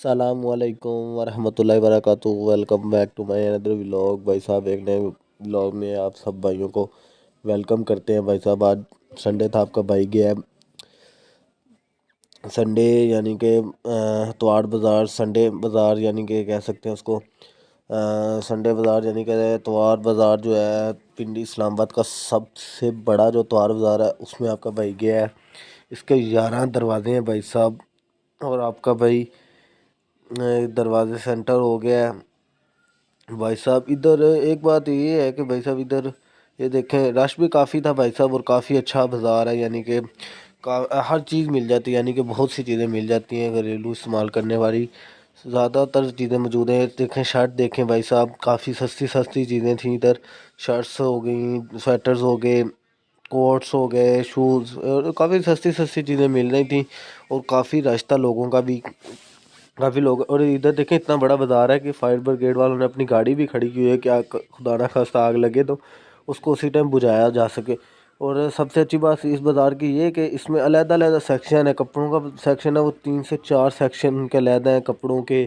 सलामुअलैकुम वरहमतुल्लाहि वबरकातुहू। Welcome back to my another vlog. भाई साहब एक नए व्लॉग में आप सब भाइयों को वेलकम करते हैं। भाई साहब आज संडे था, आपका भाई गया है संडे यानी कि इतवार बाज़ार, संडे बाज़ार यानी कि कह सकते हैं उसको। संडे बाज़ार यानी कि इतवार बाज़ार जो है पिंडी इस्लामाबाद का सबसे बड़ा जो इतवार बाज़ार है उसमें आपका भाई गया है। इसके 11 दरवाजे हैं भाई साहब, और आपका भाई दरवाजे से एंटर हो गया है। भाई साहब इधर एक बात ये है कि भाई साहब इधर ये देखें रश भी काफ़ी था भाई साहब, और काफ़ी अच्छा बाज़ार है, यानी कि हर चीज़ मिल जाती है, यानी कि बहुत सी चीज़ें मिल जाती हैं घरेलू इस्तेमाल करने वाली। ज़्यादातर चीज़ें मौजूद हैं। देखें शर्ट देखें भाई साहब, काफ़ी सस्ती सस्ती चीज़ें थी इधर। शर्ट्स हो गई, स्वेटर्स हो गए, कोट्स हो गए, शूज़, और काफ़ी सस्ती सस्ती चीज़ें मिल रही थी। और काफ़ी रश था लोगों का भी, काफ़ी लोग। और इधर देखें इतना बड़ा बाज़ार है कि फायर ब्रिगेड वालों ने अपनी गाड़ी भी खड़ी की हुई है, क्या खुदा ना खास्ता आग लगे तो उसको उसी टाइम बुझाया जा सके। और सबसे अच्छी बात इस बाज़ार की ये है कि इसमें अलग-अलग सेक्शन है। कपड़ों का सेक्शन है, वो 3 से 4 सेक्शन के अलग हैं, कपड़ों के,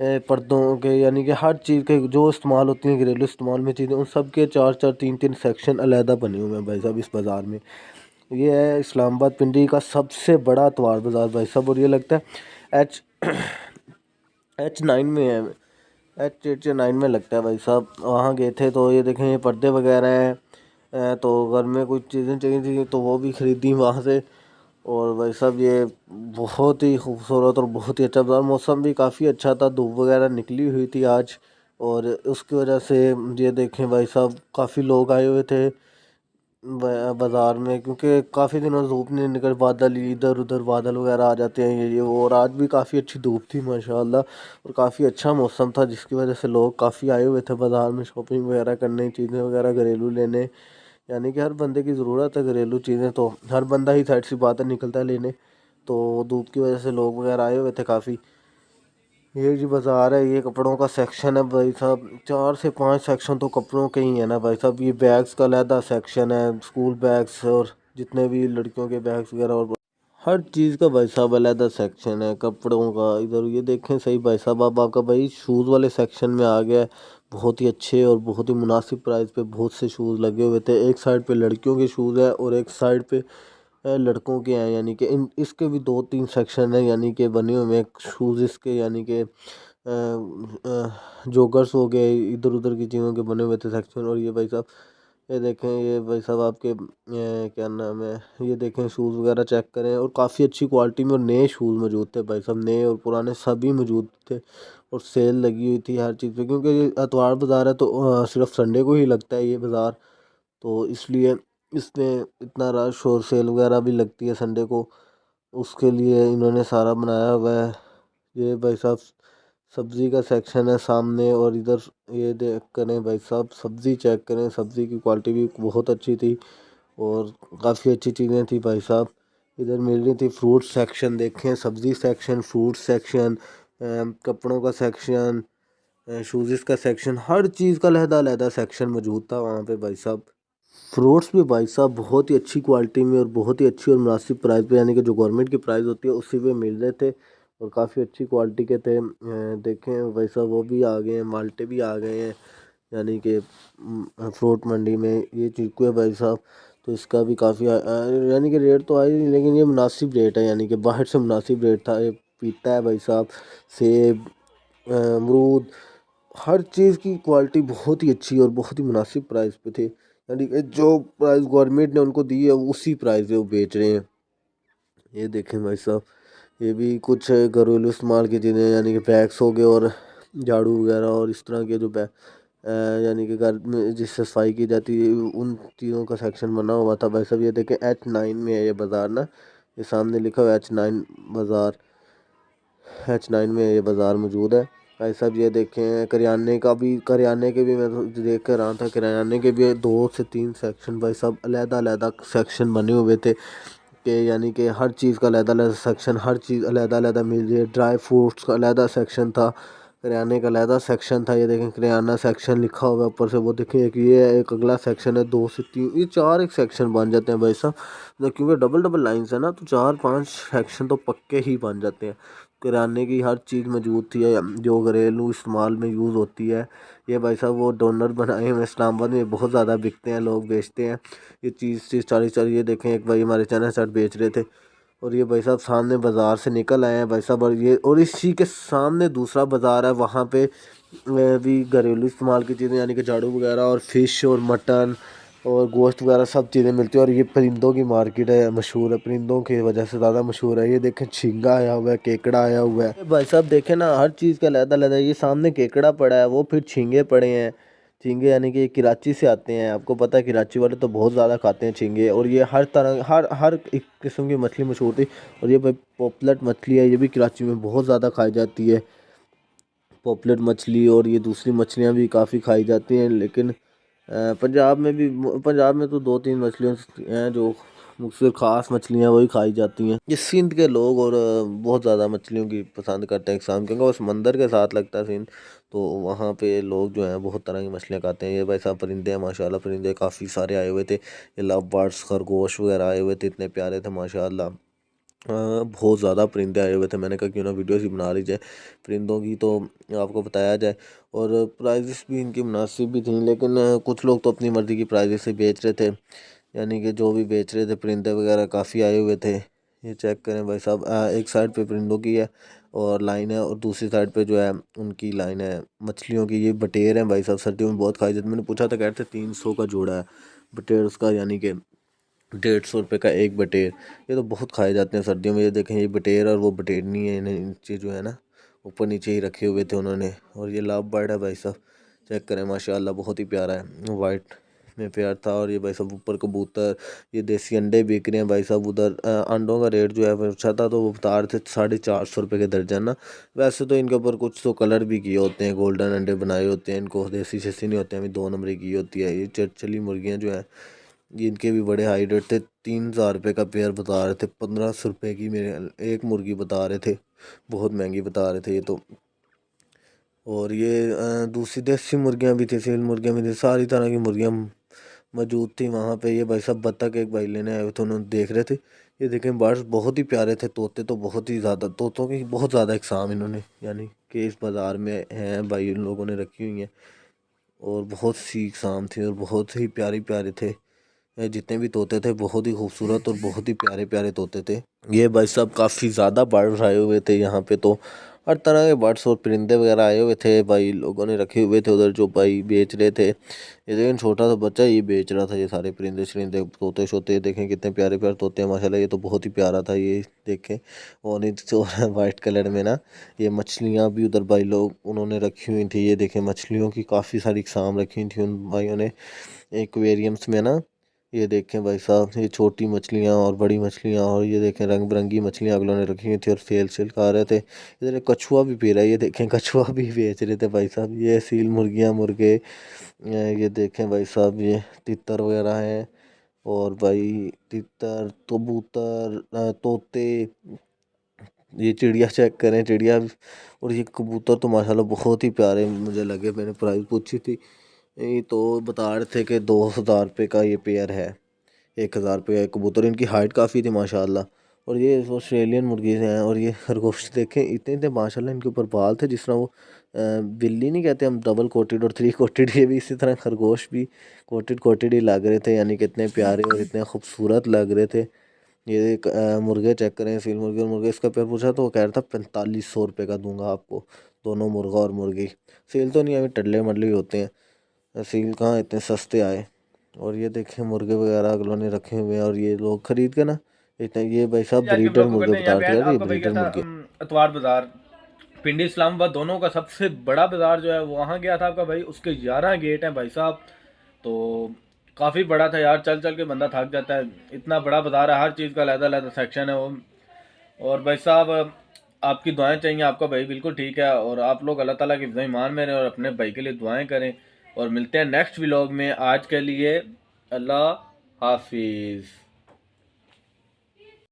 पर्दों के, यानी कि हर चीज़ के जो इस्तेमाल होती हैं घरेलू इस्तेमाल में चीज़ें, उन सब के 4-4 3-3 सेक्शन अलग बने हुए हैं भाई साहब इस बाज़ार में। ये है इस्लामाबाद पिंडी का सबसे बड़ा इतवार बाज़ार भाई साहब, और ये लगता है एच H9 में है, H8 या 9 में लगता है भाई साहब। वहाँ गए थे तो ये देखें, ये पर्दे वगैरह हैं। तो घर में कुछ चीज़ें चाहिए थी तो वो भी ख़रीदी वहाँ से। और भाई साहब ये बहुत ही खूबसूरत और बहुत ही अच्छा बाज़ार, मौसम भी काफ़ी अच्छा था, धूप वगैरह निकली हुई थी आज। और उसकी वजह से ये देखें भाई साहब काफ़ी लोग आए हुए थे बाज़ार में, क्योंकि काफ़ी दिनों से धूप नहीं निकल, बादल इधर उधर बादल वगैरह आ जाते हैं ये वो। और आज भी काफ़ी अच्छी धूप थी माशाल्लाह, और काफ़ी अच्छा मौसम था, जिसकी वजह से लोग काफ़ी आए हुए थे बाज़ार में शॉपिंग वगैरह करने, चीज़ें वगैरह घरेलू लेने। यानी कि हर बंदे की ज़रूरत है घरेलू चीज़ें, तो हर बंदा ही साइड सी बात है निकलता है लेने। तो धूप की वजह से लोग वगैरह आए हुए थे काफ़ी। ये जो बाज़ार है ये कपड़ों का सेक्शन है भाई साहब, 4 से 5 सेक्शन तो कपड़ों के ही है ना भाई साहब। ये बैग्स का अलहदा सेक्शन है, स्कूल बैग्स और जितने भी लड़कियों के बैग्स वगैरह, और हर चीज़ का भाई साहब अलहदा सेक्शन है कपड़ों का। इधर ये देखें सही भाई साहब, अब आपका भाई शूज़ वाले सेक्शन में आ गया है। बहुत ही अच्छे और बहुत ही मुनासिब प्राइस पे बहुत से शूज़ लगे हुए थे। एक साइड पे लड़कियों के शूज़ है और एक साइड पे लड़कों के हैं, यानी कि इन इसके भी 2-3 सेक्शन है, यानी कि बने हुए हैं शूज़ इसके, यानी कि जोगर्स हो गए, इधर उधर की चीज़ों के बने हुए थे सेक्शन। और ये भाई साहब ये देखें, ये भाई साहब आपके क्या नाम है, ये देखें शूज़ वगैरह चेक करें, और काफ़ी अच्छी क्वालिटी में और नए शूज़ मौजूद थे भाई साहब, नए और पुराने सभी मौजूद थे। और सेल लगी हुई थी हर चीज़ पे, क्योंकि ये इतवार बाज़ार है तो सिर्फ संडे को ही लगता है ये बाज़ार, तो इसलिए इसमें इतना रश और सेल वगैरह भी लगती है संडे को, उसके लिए इन्होंने सारा बनाया हुआ है। ये भाई साहब सब्ज़ी का सेक्शन है सामने, और इधर ये देख करें भाई साहब, सब्ज़ी चेक करें, सब्ज़ी की क्वालिटी भी बहुत अच्छी थी और काफ़ी अच्छी चीज़ें थी भाई साहब। इधर मिल रही थी फ्रूट सेक्शन, देखें सब्ज़ी सेक्शन, फ्रूट सेक्शन, कपड़ों का सेक्शन, शूज़ का सेक्शन, हर चीज़ का अलहदा सेक्शन मौजूद था वहाँ पे भाई साहब। फ्रूट्स भी भाई साहब बहुत ही अच्छी क्वालिटी में और बहुत ही अच्छी और मुनासिब प्राइस पे, यानी कि जो गवर्नमेंट की प्राइस होती है उसी पे मिल रहे थे, और काफ़ी अच्छी क्वालिटी के थे। देखें भाई साहब वो भी आ गए हैं, माल्टे भी आ गए हैं, यानी कि फ्रूट मंडी में ये चीकू है भाई साहब, तो इसका भी काफ़ी यानी कि रेट तो आया नहीं, लेकिन ये मुनासिब रेट है, यानी कि बाहर से मुनासिब रेट था। ये पीता है भाई साहब, सेब, अमरूद, हर चीज़ की क्वालिटी बहुत ही अच्छी और बहुत ही मुनासिब प्राइस पे थे, यानी कि जो प्राइस गवर्नमेंट ने उनको दी है उसी प्राइस पे वो बेच रहे हैं। ये देखें भाई साहब, ये भी कुछ घरेलू इस्तेमाल की चीज़ें, यानी कि बैग्स हो गए और झाड़ू वगैरह और इस तरह के जो बैग, यानी कि घर में जिससे सफाई की जाती है उन चीज़ों का सेक्शन बना हुआ था भाई साहब। ये देखें H9 में है ये बाज़ार ना, ये सामने लिखा हुआ है H9 बाज़ार, H9 में ये बाज़ार मौजूद है भाई साहब। ये देखें करियाने का भी, करियाने के भी मैं तो देख कर रहा था, करियाने के भी 2 से 3 सेक्शन भाई साहब अलग सेक्शन बने हुए थे, कि यानी कि हर चीज़ का अलग सेक्शन, हर चीज़ अलग मिल रही है। ड्राई फ्रूट्स का अलग सेक्शन था, करियाने का अलग सेक्शन था। ये देखें करियाना सेक्शन लिखा हुआ है ऊपर से, वो देखें एक ये है, एक अगला सेक्शन है, 2 से 3, ये 4 एक सेक्शन बन जाते हैं भाई साहब, क्योंकि डबल डबल लाइन्स है ना, तो 4-5 सेक्शन तो पक्के ही बन जाते हैं। किराने की हर चीज़ मौजूद थी जो घरेलू इस्तेमाल में यूज़ होती है। ये भाई साहब वो डोनर बनाए हुए इस्लामाबाद में बहुत ज़्यादा बिकते हैं, लोग बेचते हैं ये चीज़ 40 ये देखें एक भाई हमारे चैनल शर्ट बेच रहे थे और ये भाई साहब सामने बाज़ार से निकल आए हैं भाई साहब। और इसी के सामने दूसरा बाज़ार है, वहाँ पे भी घरेलू इस्तेमाल की चीज़ें यानी कि झाड़ू वगैरह और फ़िश और मटन और गोश्त वगैरह सब चीज़ें मिलती है। और ये परिंदों की मार्केट है, मशहूर है, परिंदों की वजह से ज़्यादा मशहूर है। ये देखें झींगा आया हुआ है, केकड़ा आया हुआ है। भाई साहब देखें ना, हर चीज़ का अलग-अलग है। ये सामने केकड़ा पड़ा है, वो फिर झींगे पड़े हैं। झींगे यानी कि कराची से आते हैं, आपको पता है कराची वाले तो बहुत ज़्यादा खाते हैं झींगे। और ये हर तरह हर एक किस्म की मछली मशहूर थी। और ये भाई पॉपुलर मछली है, ये भी कराची में बहुत ज़्यादा खाई जाती है पॉपुलर मछली। और ये दूसरी मछलियाँ भी काफ़ी खाई जाती हैं, लेकिन पंजाब में भी, पंजाब में तो 2-3 मछलियाँ हैं जो मुख्तलिफ ख़ास मछलियाँ वही खाई जाती हैं। ये सिंध के लोग और बहुत ज़्यादा मछलियों की पसंद करते हैं किसान, क्योंकि वो समंदर के साथ लगता है सिंध, तो वहाँ पे लोग जो हैं बहुत तरह की मछलियाँ खाते हैं। ये भाई साहब परिंदे हैं, माशाल्लाह परिंदे काफ़ी सारे आए हुए थे। ये लव बर्ड्स, खरगोश वगैरह आए हुए थे, इतने प्यारे थे माशाल्लाह। बहुत ज़्यादा परिंदे आए हुए थे। मैंने कहा क्यों ना वीडियोस ही बना ली जाए परिंदों की, तो आपको बताया जाए। और प्राइजेस भी इनकी मुनासिब भी थी, लेकिन कुछ लोग तो अपनी मर्ज़ी की प्राइजेस से बेच रहे थे, यानी कि जो भी बेच रहे थे परिंदे वगैरह काफ़ी आए हुए थे। ये चेक करें भाई साहब, एक साइड पे परिंदों की है और लाइन है, और दूसरी साइड पे जो है उनकी लाइन है मछलियों की। ये बटेर हैं भाई साहब, सर्दियों में बहुत खाई जाती। मैंने पूछा था, कह रहे थे 300 का जोड़ा है बटेर उसका, यानी कि 150 रुपये का एक बटेर। ये तो बहुत खाए जाते हैं सर्दियों में। ये देखें, ये बटेर और वो बटेरनी है, इन्हें नीचे जो है ना ऊपर नीचे ही रखे हुए थे उन्होंने। और ये लाभ बर्ड है भाई साहब, चेक करें माशाल्लाह बहुत ही प्यारा है, वाइट में प्यार था। और ये भाई साहब ऊपर कबूतर, ये देसी अंडे बिक रहे हैं भाई साहब। उधर अंडों का रेट जो है वो अच्छा था, तो वो बता रहे थे 450 रुपये के दर्जन ना। वैसे तो इनके ऊपर कुछ तो कलर भी किए होते हैं, गोल्डन अंडे बनाए होते हैं, इनको देसी शेसी नहीं होते हैं, अभी 2 नंबरी की होती है। ये चरचली मुर्गियाँ जो हैं इनके भी बड़े हाई रेट थे, 3,000 रुपये का पेयर बता रहे थे, 1,500 रुपये की मेरे एक मुर्गी बता रहे थे, बहुत महंगी बता रहे थे ये तो। और ये दूसरी देसी मुर्गियाँ भी थी, सील मुर्गियाँ भी थी, सारी तरह की मुर्गियाँ मौजूद थी वहाँ पे। ये भाई साहब बत्तख एक भाई लेने आए हुए थे, उन्होंने देख रहे थे। ये देखें बर्ड्स बहुत ही प्यारे थे, तोते तो बहुत ही ज़्यादा, तोतों की बहुत ज़्यादा इकसाम इन्होंने यानी कि इस बाज़ार में हैं भाई, उन लोगों ने रखी हुई हैं। और बहुत सी इकसाम थी और बहुत ही प्यारी प्यारे थे। जितने भी तोते थे बहुत ही खूबसूरत और बहुत ही प्यारे प्यारे तोते थे। ये भाई साहब काफ़ी ज़्यादा बर्ड्स आए हुए थे यहाँ पे, तो हर तरह के बर्ड्स और परिंदे वगैरह आए हुए थे भाई, लोगों ने रखे हुए थे उधर जो भाई बेच रहे थे। ये देखें छोटा सा बच्चा ये बेच रहा था ये सारे परिंदे शरिंदे तोते शोते, देखें कितने प्यारे प्यारे तोते हैं माशाल्लाह। ये तो बहुत ही प्यारा था ये देखें। और वाइट कलर में ना ये मछलियाँ भी उधर भाई लोग उन्होंने रखी हुई थी। ये देखें मछलियों की काफ़ी सारी इकसाम रखी हुई थी उन भाइयों ने एक्वेरियम्स में ना। ये देखें भाई साहब, ये छोटी मछलियाँ और बड़ी मछलियाँ, और ये देखें रंग बिरंगी मछलियाँ अगलों ने रखी हुई थी और सेल खा रहे थे। इधर एक कछुआ भी पी रहा है, ये देखें कछुआ भी बेच रहे थे भाई साहब। ये सील मुर्गियाँ मुर्गे, ये देखें भाई साहब, ये तितर वगैरह हैं। और भाई तितर कबूतर तोते, ये चिड़िया चेक करें चिड़िया। और ये कबूतर तो माशाल्लाह बहुत ही प्यारे मुझे लगे, मैंने प्राइस पूछी थी, ये तो बता रहे थे कि 2,000 रुपये का ये पेयर है, 1,000 रुपये का कबूतर। इनकी हाइट काफ़ी थी माशाल्लाह। और ये ऑस्ट्रेलियन मुर्गीज़ हैं। और ये खरगोश देखें इतने इतने माशाल्लाह, इनके ऊपर बाल थे जिस तरह वो बिल्ली नहीं कहते हम, डबल कोटेड और 3 कोटेड, ये भी इसी तरह खरगोश भी कोटेड कोटेड ही लग रहे थे, यानी कि इतने प्यारे और इतने खूबसूरत लग रहे थे। ये एक मुर्गे चेक करें, सील मुर्गे और मुर्गे, इसका पेयर पूछा तो वो कह रहा था 4,500 रुपये का दूंगा आपको, दोनों मुर्गा और मुर्गी। सेल तो नहीं, अभी टल्ले मडले ही होते हैं, सील कहाँ इतने सस्ते आए। और ये देखें मुर्गे वगैरह अगलों ने रखे हुए हैं, और ये लोग खरीद के ना इतने, ये भाई साहब आज के ब्रीडर ब्लॉग को मुर्गे करते हैं बता यहाँ पे रहे थे ऐड। यार, ये आपका भाई गया ब्रीडर था मुर्गे। अतवार बाजार, पिंडी इस्लामाबाद दोनों का सबसे बड़ा बाजार जो है वहाँ गया था आपका भाई। उसके 11 गेट हैं भाई साहब, तो काफ़ी बड़ा था यार, चल चल के बंदा थक जाता है, इतना बड़ा बाजार है, हर चीज़ का अलग अलग सेक्शन है वो। और भाई साहब आपकी दुआएं चाहिए, आपका भाई बिल्कुल ठीक है, और आप लोग अल्लाह ताला की ईमान में रहें और अपने भाई के लिए दुआएं करें। और मिलते हैं नेक्स्ट व्लॉग में, आज के लिए अल्लाह हाफिज़।